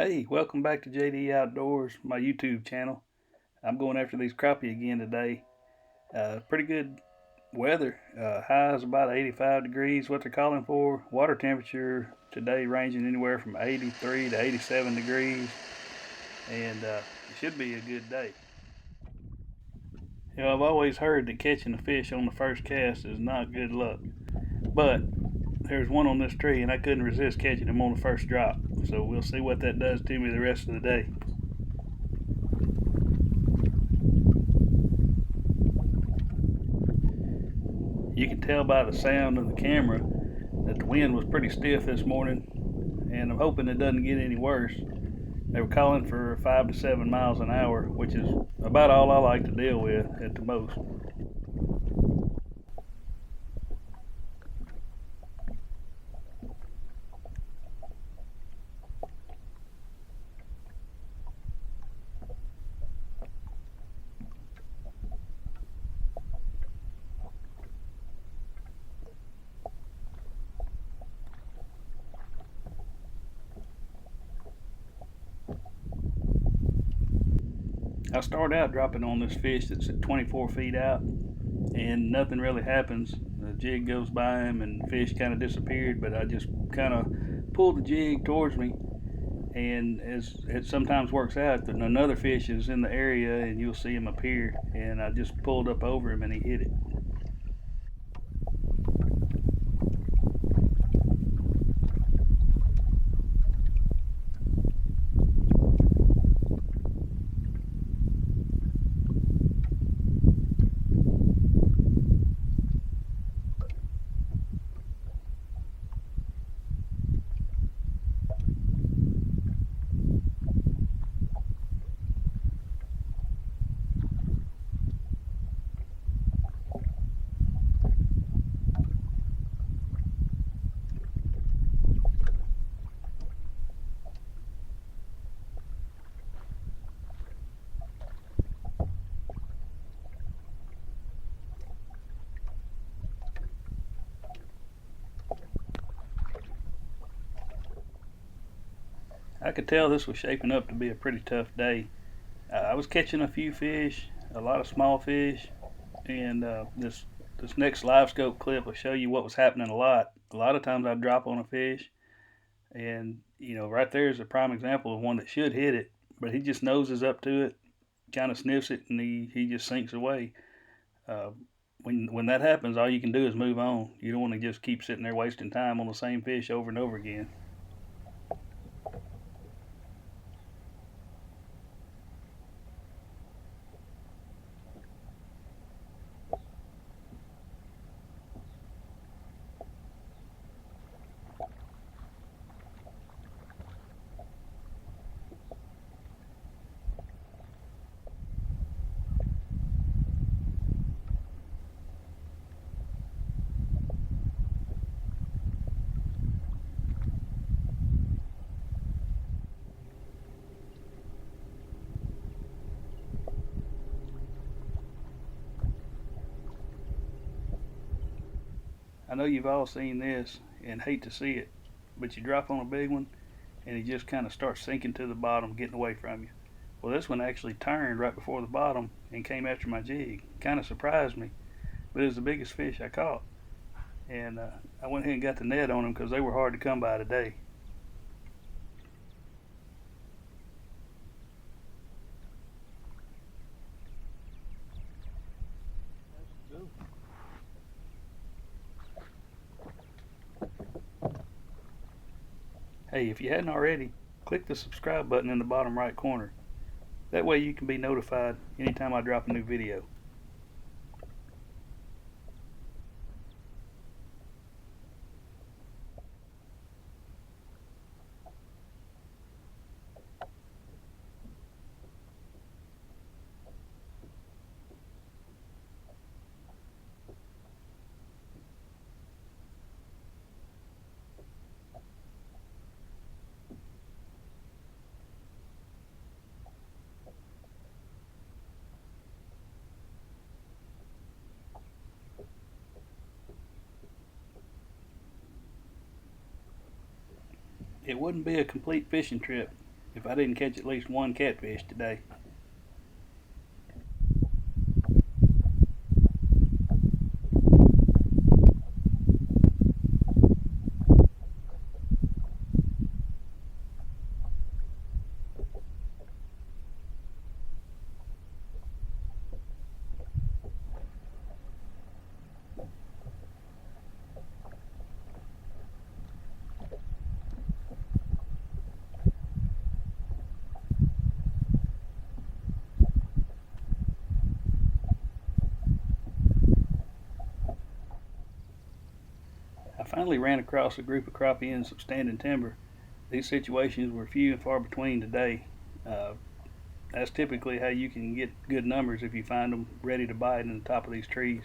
Hey, welcome back to JD Outdoors, my YouTube channel. I'm going after these crappie again today. Pretty good weather. High is about 85 degrees, what they're calling for. Water temperature today ranging anywhere from 83 to 87 degrees, and it should be a good day. I've always heard that catching a fish on the first cast is not good luck, but there's one on this tree, and I couldn't resist catching him on the first drop. So we'll see what that does to me the rest of the day. You can tell by the sound of the camera that the wind was pretty stiff this morning, and I'm hoping it doesn't get any worse. They were calling for 5 to 7 miles an hour, which is about all I like to deal with at the most. I start out dropping on this fish that's at 24 feet out, and nothing really happens. The jig goes by him, and the fish kind of disappeared, but I just kind of pulled the jig towards me. And as it sometimes works out, that another fish is in the area, and you'll see him appear. And I just pulled up over him, and he hit it. I could tell this was shaping up to be a pretty tough day. I was catching a few fish, a lot of small fish, and this next Livescope clip will show you what was happening a lot. A lot of times I'd drop on a fish, and right there is a prime example of one that should hit it, but he just noses up to it, kind of sniffs it, and he just sinks away. Uh, when that happens, all you can do is move on. You don't want to just keep sitting there wasting time on the same fish over and over again. I know you've all seen this and hate to see it, but you drop on a big one and he just kind of starts sinking to the bottom, getting away from you. Well, this one actually turned right before the bottom and came after my jig. Kind of surprised me, but it was the biggest fish I caught. And I went ahead and got the net on them because they were hard to come by today. Hey, if you hadn't already, click the subscribe button in the bottom right corner. That way you can be notified anytime I drop a new video. It wouldn't be a complete fishing trip if I didn't catch at least one catfish today. I finally ran across a group of crappie in some standing timber. These situations were few and far between today. Uh, that's typically how you can get good numbers if you find them ready to bite in the top of these trees.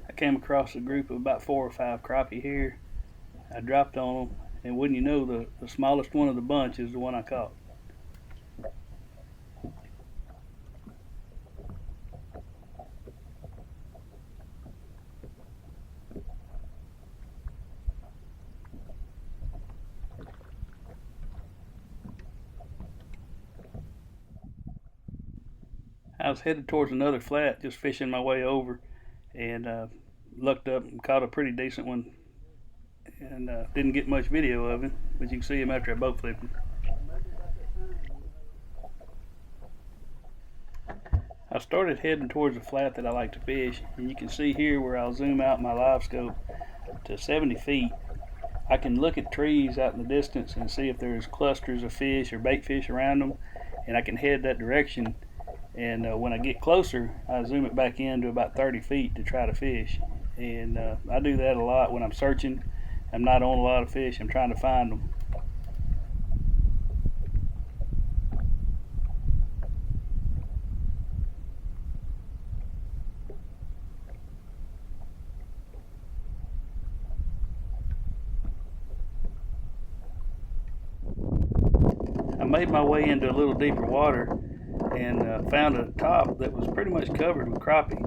I came across a group of about 4 or 5 crappie here. I dropped on them, and wouldn't you know, the smallest one of the bunch is the one I caught. I was headed towards another flat, just fishing my way over, and looked up and caught a pretty decent one, and didn't get much video of him, but you can see him after I boat flipped him. I started heading towards the flat that I like to fish, and you can see here where I'll zoom out my live scope to 70 feet. I can look at trees out in the distance and see if there's clusters of fish or bait fish around them, and I can head that direction. And when I get closer, I zoom it back in to about 30 feet to try to fish. And I do that a lot when I'm searching. I'm not on a lot of fish, I'm trying to find them. I made my way into a little deeper water and found a top that was pretty much covered with crappie.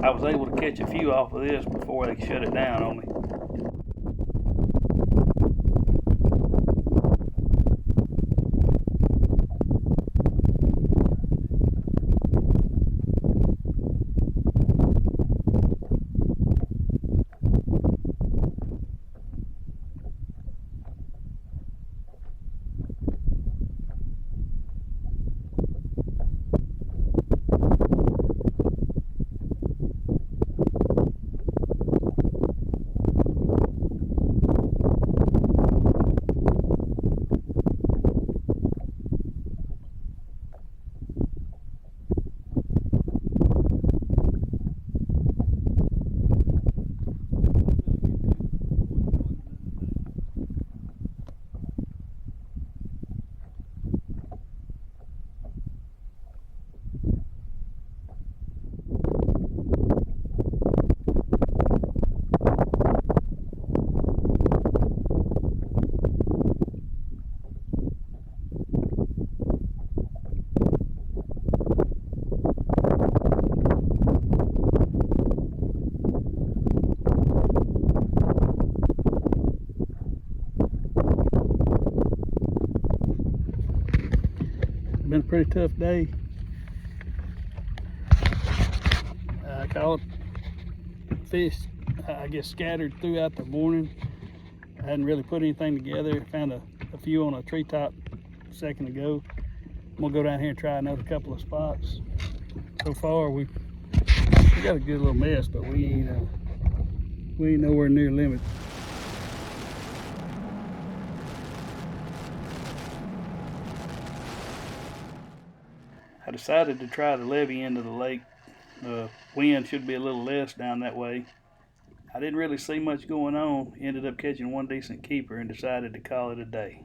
I was able to catch a few off of this before they shut it down on me. been a pretty tough day. I caught fish, I guess, scattered throughout the morning. I hadn't really put anything together. Found a few on a treetop a second ago. I'm gonna go down here and try another couple of spots. So far, we got a good little mess, but we ain't nowhere near limit. I decided to try the levee end of the lake. Wind should be a little less down that way. I didn't really see much going on. Ended up catching one decent keeper and decided to call it a day.